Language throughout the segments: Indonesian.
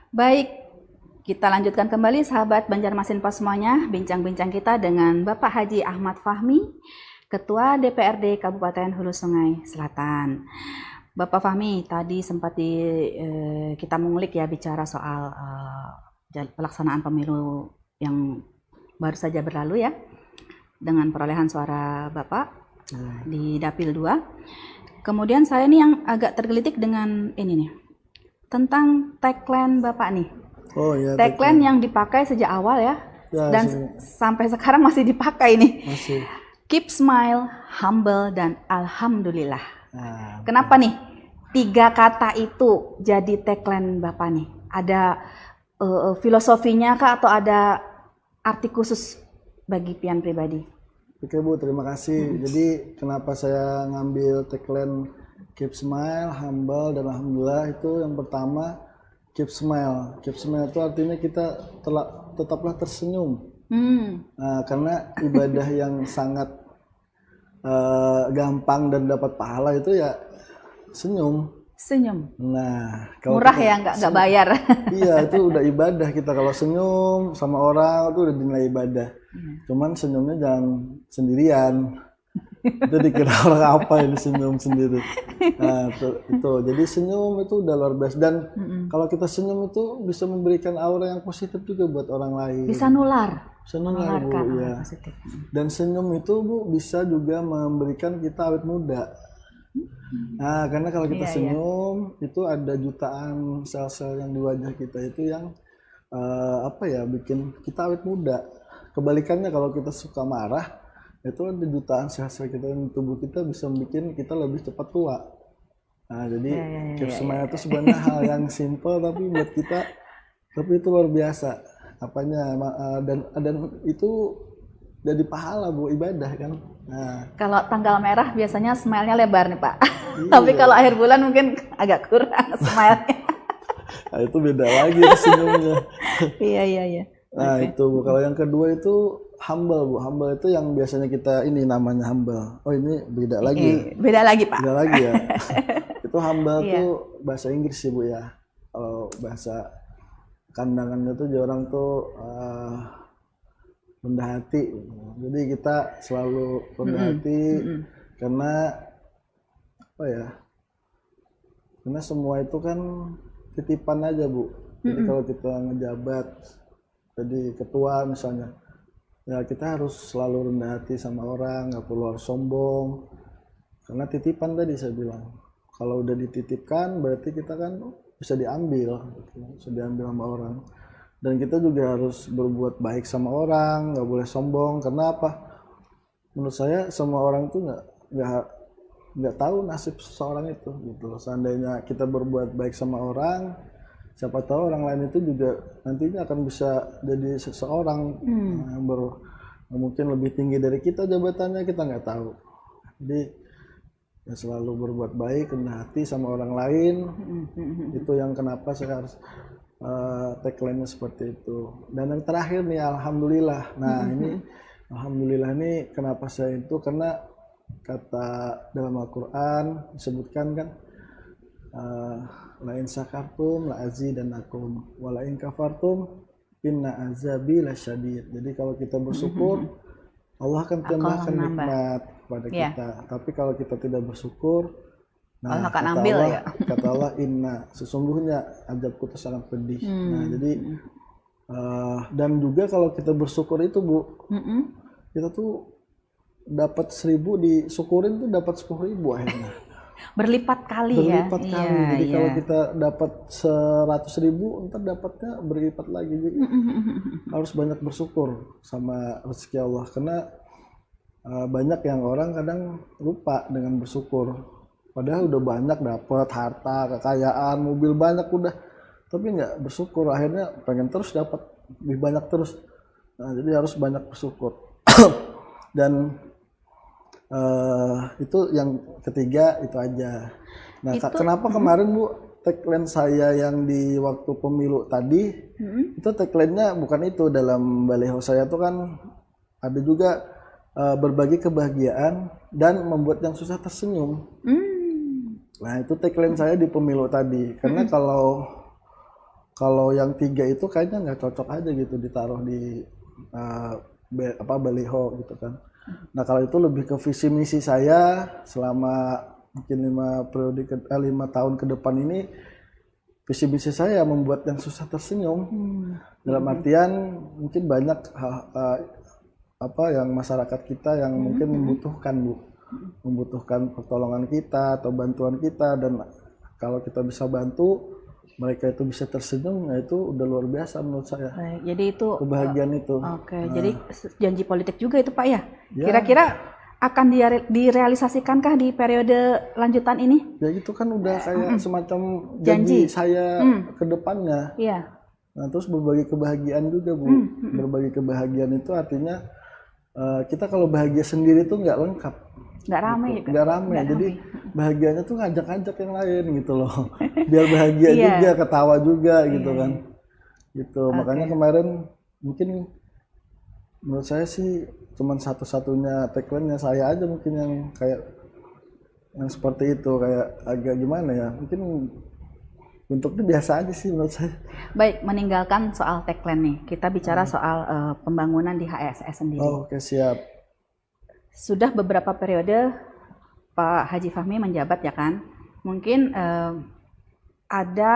Baik, kita lanjutkan kembali sahabat Banjarmasin Pos semuanya, bincang-bincang kita dengan Bapak Haji Ahmad Fahmi, Ketua DPRD Kabupaten Hulu Sungai Selatan. Bapak Fahmi, tadi sempat kita mengulik ya bicara soal pelaksanaan pemilu yang baru saja berlalu ya, dengan perolehan suara Bapak di Dapil 2. Kemudian saya nih yang agak tergelitik dengan ini nih, tentang tagline Bapak nih. Oh ya, tagline yang dipakai sejak awal ya, dan sampai sekarang masih dipakai nih. Masih. Keep smile, humble, dan alhamdulillah. Kenapa nih 3 kata itu jadi tagline Bapak nih? Ada filosofinya kah atau ada arti khusus bagi Pian pribadi? Oke Bu, terima kasih. Jadi kenapa saya ngambil tagline Keep Smile, Humble, dan Alhamdulillah itu yang pertama Keep Smile. Keep Smile itu artinya kita tetaplah tersenyum. Nah, karena ibadah yang sangat gampang dan dapat pahala itu ya senyum. Senyum. Nah, kalau murah ya, nggak bayar. Iya, itu udah ibadah kita kalau senyum sama orang itu udah dinilai ibadah. Cuman senyumnya jangan sendirian. Itu dikira orang apa ini senyum sendiri. Nah, itu. Jadi senyum itu udah luar biasa. Dan kalau kita senyum itu bisa memberikan aura yang positif juga buat orang lain. Bisa nular. Bisa nular Bu, ya. Dan senyum itu Bu bisa juga memberikan kita awet muda. Nah, karena kalau kita senyum itu ada jutaan sel-sel yang di wajah kita itu yang bikin kita awet muda. Kebalikannya kalau kita suka marah, itu ada jutaan sel-sel kita di tubuh kita bisa bikin kita lebih cepat tua. Nah, jadi keep smile itu sebenarnya hal yang simple tapi buat kita itu luar biasa. Dan itu jadi pahala Bu, ibadah kan. Nah, kalau tanggal merah biasanya smile-nya lebar nih Pak. Iya. Tapi kalau akhir bulan mungkin agak kurang smile-nya. Nah, itu beda lagi senyumnya. Iya. Nah, itu Bu. Kalau yang kedua itu humble Bu. Humble itu yang biasanya kita ini namanya humble. Oh, ini beda lagi. Beda lagi Pak. Beda lagi ya. Itu humble tuh bahasa Inggris sih Bu ya. Kalau bahasa kandangannya tuh orang tuh rendah hati. Jadi kita selalu rendah hati karena karena semua itu kan titipan aja Bu. Jadi kalau kita ngejabat jadi ketua misalnya, ya kita harus selalu rendah hati sama orang, nggak perlu harus sombong. Karena titipan tadi saya bilang, kalau udah dititipkan berarti kita kan bisa diambil sama orang. Dan kita juga harus berbuat baik sama orang, nggak boleh sombong. Karena apa? Menurut saya semua orang itu nggak tahu nasib seseorang itu gitu. Seandainya kita berbuat baik sama orang, siapa tahu orang lain itu juga nantinya akan bisa jadi seseorang yang mungkin lebih tinggi dari kita jabatannya, kita nggak tahu. Jadi ya selalu berbuat baik, rendah hati sama orang lain. Itu yang kenapa saya harus tagline-nya seperti itu. Dan yang terakhir nih alhamdulillah. Nah, ini alhamdulillah ini kenapa saya itu, karena kata dalam Al-Qur'an disebutkan kan la in syakartum la azidannakum wa la in kafartum inna azabi lasyadid. Jadi kalau kita bersyukur Allah akan tambahkan nikmat pada kita. Tapi kalau kita tidak bersyukur, Allah akan ambil ya. Kata Allah inna, sesungguhnya azabku itu sangat pedih. Nah, jadi dan juga kalau kita bersyukur itu Bu, kita tuh dapat 1000 disyukurin tuh dapat 10.000 akhirnya. Berlipat kali. Jadi kalau kita dapat 100.000, ntar dapatnya berlipat lagi. Jadi harus banyak bersyukur sama rezeki Allah. Karena banyak yang orang kadang lupa dengan bersyukur. Padahal udah banyak dapat harta, kekayaan, mobil banyak udah, tapi nggak bersyukur. Akhirnya pengen terus dapat lebih banyak terus. Nah, jadi harus banyak bersyukur. Dan itu yang ketiga itu aja. Nah, kenapa kemarin Bu tagline saya yang di waktu pemilu tadi itu tagline-nya bukan itu, dalam baliho saya tuh kan ada juga berbagi kebahagiaan dan membuat yang susah tersenyum. Nah, itu tagline saya di pemilu tadi. Karena Kalau yang 3 itu kayaknya nggak cocok aja gitu ditaruh di baliho gitu kan. Nah kalau itu lebih ke visi misi saya selama mungkin 5 tahun ke depan ini, visi misi saya membuat yang susah tersenyum. Dalam artian mungkin banyak yang masyarakat kita yang mungkin membutuhkan membutuhkan pertolongan kita atau bantuan kita, dan kalau kita bisa bantu mereka itu bisa tersenyum, nah itu udah luar biasa menurut saya. Baik, jadi itu kebahagiaan itu. Oke, jadi janji politik juga itu Pak ya? Kira-kira akan direalisasikankah di periode lanjutan ini? Ya itu kan udah kayak semacam janji saya ke depannya. Iya. Nah terus berbagi kebahagiaan juga Bu. Berbagi kebahagiaan itu artinya kita kalau bahagia sendiri itu nggak lengkap. Nggak ramai gitu. Nggak ramai. Jadi bahagianya tuh ngajak-ngajak yang lain gitu loh. Biar bahagia juga, ketawa juga gitu kan. Gitu. Makanya kemarin mungkin menurut saya sih cuman satu-satunya tagline-nya saya aja mungkin yang kayak yang seperti itu, kayak agak gimana ya, mungkin bentuknya biasa aja sih menurut saya. Baik, meninggalkan soal tagline nih, kita bicara soal pembangunan di HSS sendiri. Oke, siap. Sudah beberapa periode Pak Haji Fahmi menjabat ya kan, mungkin ada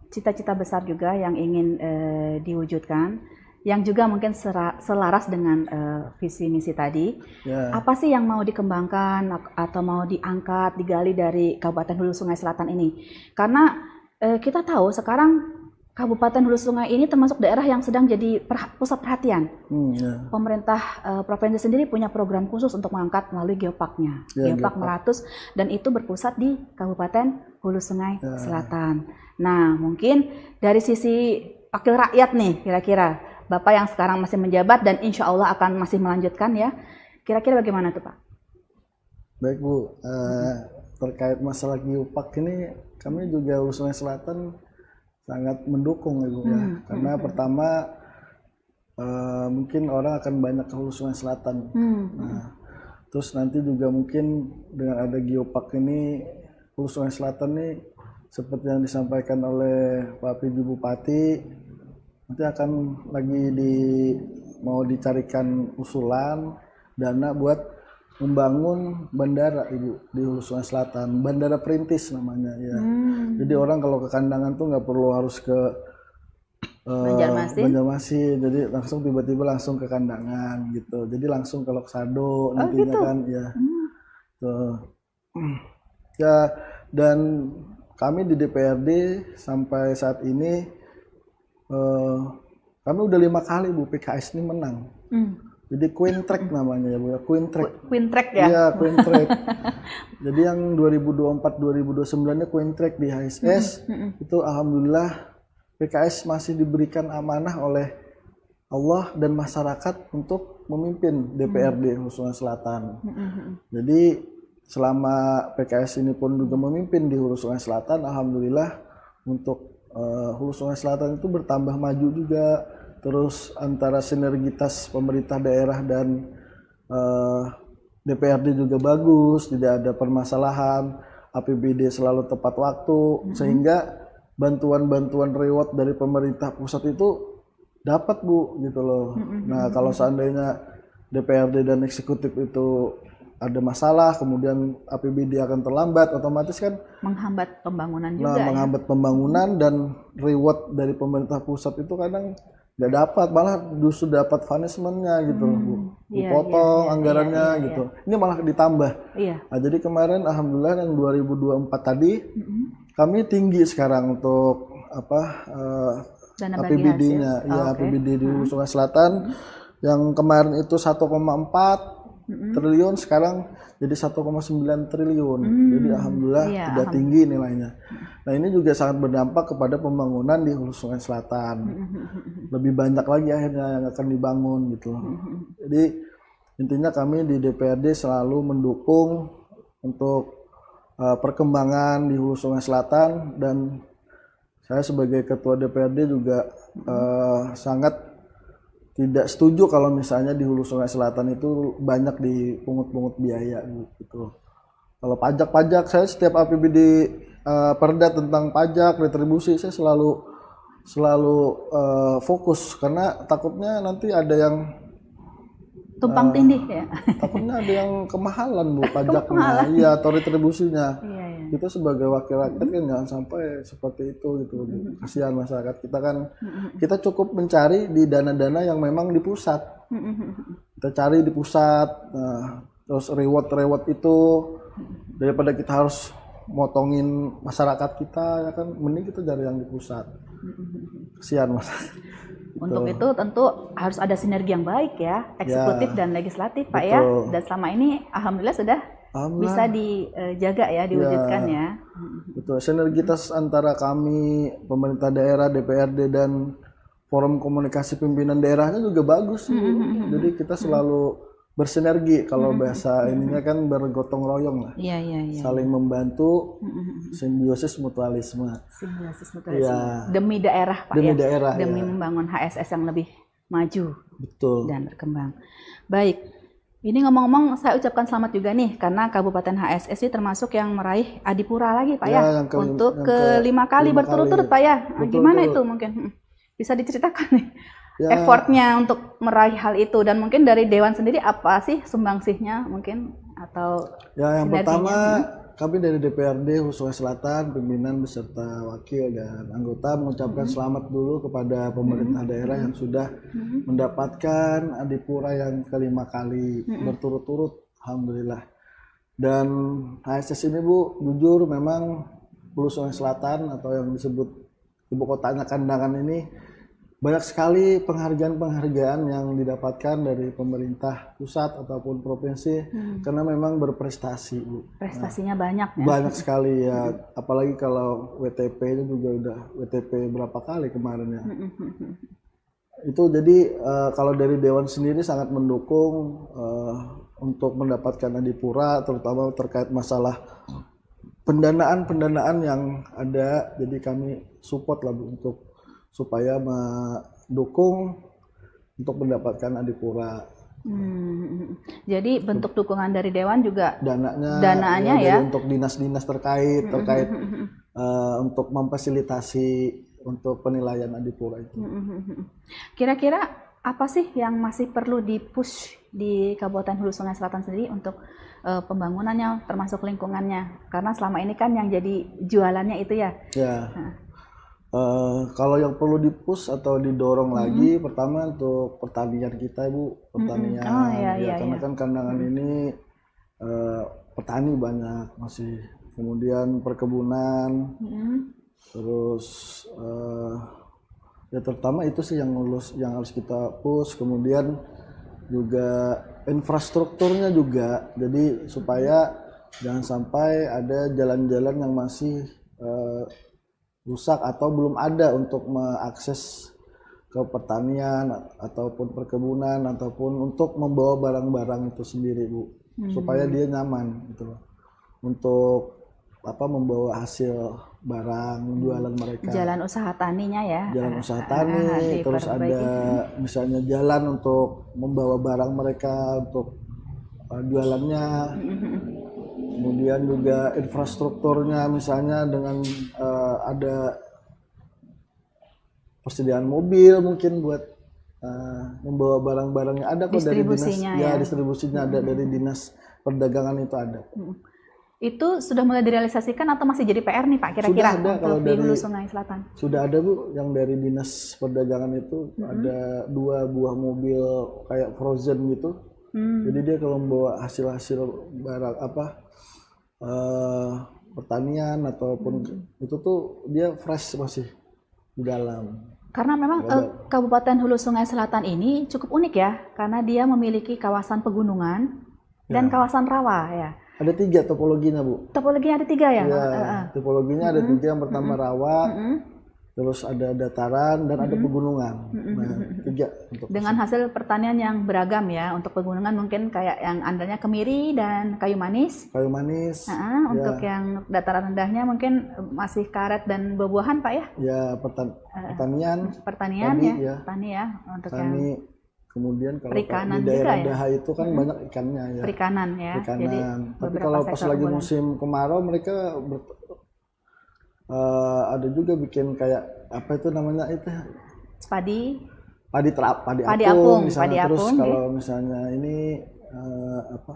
cita-cita besar juga yang ingin diwujudkan, yang juga mungkin selaras dengan visi misi tadi. Apa sih yang mau dikembangkan atau mau diangkat, digali dari Kabupaten Hulu Sungai Selatan ini? Karena kita tahu sekarang Kabupaten Hulu Sungai ini termasuk daerah yang sedang jadi pusat perhatian. Pemerintah provinsi sendiri punya program khusus untuk mengangkat melalui Geoparknya, Geopark Meratus, dan itu berpusat di Kabupaten Hulu Sungai Selatan. Nah, mungkin dari sisi wakil rakyat nih, kira-kira Bapak yang sekarang masih menjabat dan insya Allah akan masih melanjutkan ya, kira-kira bagaimana tuh Pak? Baik Bu, terkait masalah Geopark ini kami juga Hulu Sungai Selatan sangat mendukung Ibu ya, karena pertama mungkin orang akan banyak ke Hulu Sungai Selatan. Nah, terus nanti juga mungkin dengan ada Geopark ini Hulu Sungai Selatan nih seperti yang disampaikan oleh Pak PJ Bupati, nanti akan lagi mau dicarikan usulan dana buat membangun bandara Ibu di Hulu Sungai Selatan, bandara perintis namanya ya. Jadi orang kalau ke Kandangan tuh nggak perlu harus ke Banjarmasin, jadi langsung tiba-tiba langsung ke Kandangan gitu. Jadi langsung ke Loksado nantinya gitu? Kan ya. Ya, dan kami di DPRD sampai saat ini kami udah 5 kali Bu PKS ini menang. Jadi Queen Track namanya ya Bu ya, Queen Track. Queen Track ya? Iya, Queen Track. Jadi yang 2024-2029-nya Queen Track di HSS, itu alhamdulillah PKS masih diberikan amanah oleh Allah dan masyarakat untuk memimpin DPRD Hulu Sungai Selatan. Jadi selama PKS ini pun juga memimpin di Hulu Sungai Selatan, alhamdulillah untuk Hulu Sungai Selatan itu bertambah maju juga, terus antara sinergitas pemerintah daerah dan DPRD juga bagus, tidak ada permasalahan, APBD selalu tepat waktu, sehingga bantuan-bantuan reward dari pemerintah pusat itu dapat Bu gitu loh. Nah kalau seandainya DPRD dan eksekutif itu ada masalah, kemudian APBD akan terlambat, otomatis kan menghambat pembangunan juga. Nah, menghambat pembangunan dan reward dari pemerintah pusat itu kadang nggak dapat, malah justru dapat punishment-nya gitu, Bu. Dipotong anggarannya gitu. Ini malah ditambah. Nah, jadi kemarin alhamdulillah yang 2024 tadi kami tinggi sekarang untuk APBD-nya, ya APBD di Hulu Sungai Selatan yang kemarin itu 1,4 triliun, sekarang jadi 1,9 triliun. Jadi alhamdulillah sudah tinggi nilainya. Nah ini juga sangat berdampak kepada pembangunan di Hulu Sungai Selatan. Lebih banyak lagi akhirnya yang akan dibangun gitu. Jadi intinya kami di DPRD selalu mendukung untuk perkembangan di Hulu Sungai Selatan, dan saya sebagai ketua DPRD juga sangat tidak setuju kalau misalnya di Hulu Sungai Selatan itu banyak dipungut-pungut biaya gitu. Kalau pajak-pajak, saya setiap APBD perda tentang pajak retribusi saya selalu selalu fokus karena takutnya nanti ada yang tumpang tindih ya. takutnya ada yang kemahalan Bu pajaknya, Kemahalan. iya atau retribusinya. Iya, iya. Kita sebagai wakil rakyat kan jangan sampai seperti itu gitu. Kasihan masyarakat kita kan, kita cukup mencari di dana-dana yang memang di pusat. Kita cari di pusat, nah, terus reward itu daripada kita harus motongin masyarakat kita ya kan, mending kita cari yang di pusat. Kasihan masyarakat. Untuk itu tentu harus ada sinergi yang baik ya, eksekutif dan legislatif Pak ya. Betul. Dan selama ini alhamdulillah sudah bisa dijaga ya, diwujudkan ya. Betul, sinergitas antara kami, pemerintah daerah, DPRD dan forum komunikasi pimpinan daerahnya juga bagus sih. Jadi kita selalu bersinergi, kalau bahasa ininya kan bergotong royong lah. Iya, iya, iya. Saling membantu, simbiosis mutualisme. Simbiosis mutualisme. Ya. Demi daerah Pak Demi ya. daerah, Demi ya. membangun HSS yang lebih maju Betul. dan berkembang. Baik. Ini ngomong-ngomong saya ucapkan selamat juga nih karena Kabupaten HSS ini termasuk yang meraih Adipura lagi Pak ya, yang untuk kelima kali berturut-turut Pak ya. Gimana itu mungkin? Bisa diceritakan nih effortnya untuk meraih hal itu, dan mungkin dari Dewan sendiri apa sih sumbangsihnya mungkin atau Ya, yang sinerginya? pertama kami dari DPRD Hulu Sungai Selatan, pimpinan beserta wakil dan anggota mengucapkan selamat dulu kepada pemerintah daerah yang sudah mendapatkan Adipura yang kelima kali berturut-turut, alhamdulillah. Dan HSS ini Bu, jujur memang Hulu Sungai Selatan atau yang disebut ibu kotanya Kandangan ini banyak sekali penghargaan-penghargaan yang didapatkan dari pemerintah pusat ataupun provinsi karena memang berprestasi Bu. Prestasinya banyak ya. Banyak sekali ya, apalagi kalau WTP-nya juga udah WTP berapa kali kemarin ya. Itu jadi kalau dari Dewan sendiri sangat mendukung untuk mendapatkan Adipura, terutama terkait masalah pendanaan yang ada. Jadi kami support lah Bu untuk supaya mendukung untuk mendapatkan Adipura. Jadi bentuk dukungan dari Dewan juga Dananya ya untuk dinas-dinas terkait untuk memfasilitasi untuk penilaian Adipura itu. Kira-kira apa sih yang masih perlu di-push di Kabupaten Hulu Sungai Selatan sendiri untuk pembangunannya termasuk lingkungannya? Karena selama ini kan yang jadi jualannya itu ya. Ya. Kalau yang perlu di-push atau didorong lagi, pertama untuk pertanian kita Bu, pertanian. Karena kan Kandangan ini petani banyak masih, kemudian perkebunan, terus ya terutama itu sih yang harus kita push. Kemudian juga infrastrukturnya juga, jadi supaya jangan sampai ada jalan-jalan yang masih rusak atau belum ada untuk mengakses ke pertanian ataupun perkebunan ataupun untuk membawa barang-barang itu sendiri Bu, supaya dia nyaman gitu loh untuk membawa hasil barang jualan mereka. Jalan usaha taninya ya. Jalan usaha tani, terus ada misalnya jalan untuk membawa barang mereka untuk jualannya. Kemudian juga infrastrukturnya misalnya dengan ada persediaan mobil mungkin buat membawa barang-barangnya, ada kok dari dinas distribusinya ada dari dinas perdagangan itu ada. Itu sudah mulai direalisasikan atau masih jadi PR nih Pak kira-kira untuk di Hulu Sungai Selatan? Sudah ada Bu, yang dari dinas perdagangan itu ada 2 buah mobil kayak frozen gitu. Jadi dia kalau membawa hasil-hasil barang pertanian ataupun itu tuh dia fresh masih di dalam. Karena memang Kabupaten Hulu Sungai Selatan ini cukup unik ya, karena dia memiliki kawasan pegunungan dan kawasan rawa ya. Ada 3 topologinya Bu. Topologinya ada 3 ya? Topologinya ada 3, yang pertama rawa, terus ada dataran dan ada pegunungan. Nah, 3 untuk dengan hasil pertanian yang beragam ya. Untuk pegunungan mungkin kayak yang andalnya kemiri dan kayu manis. Kayu manis. Untuk yang dataran rendahnya mungkin masih karet dan buah-buahan Pak ya? Ya, pertanian ya. Tani ya. Untuk tani, yang kemudian kalau perikanan di daerah juga, Daha itu kan banyak ikannya ya. Perikanan ya. Jadi tapi kalau pas lagi musim kemarau mereka ada juga bikin kayak apa itu namanya itu Padi padi Padi apung apung, misalnya. padi Terus apung, kalau misalnya ini apa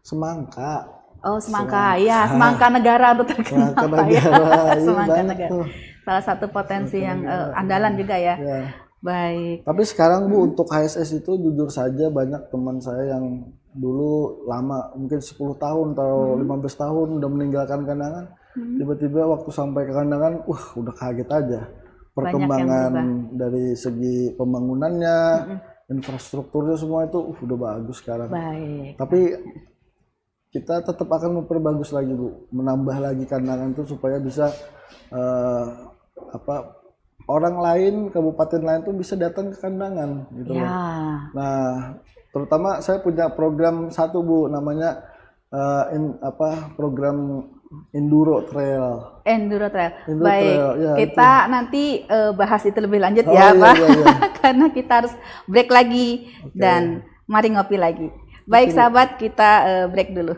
semangka. oh semangka, ya semangka negara untuk terkenal Semangka Pak, ya. negara, iya Semangka banyak negara. tuh. Salah satu potensi Semangka yang negara. andalan juga ya. Ya. Baik. Tapi sekarang Bu untuk HSS itu jujur saja banyak teman saya yang dulu lama mungkin 10 tahun atau 15 tahun udah meninggalkan kandangan. Tiba-tiba waktu sampai ke kandangan, udah kaget aja. Perkembangan dari segi pembangunannya, infrastrukturnya semua itu udah bagus sekarang. Baik. Tapi kita tetap akan memperbagus lagi Bu, menambah lagi kandangan itu supaya bisa orang lain, kabupaten lain tuh bisa datang ke kandangan gitu loh. Nah, terutama saya punya program satu Bu, namanya program Enduro Trail. Enduro Trail. Enduro Baik, Trail, ya, kita nanti bahas itu lebih lanjut Oh, ya iya, Pak, iya, iya. karena kita harus break lagi dan mari ngopi lagi. Baik sahabat, kita break dulu.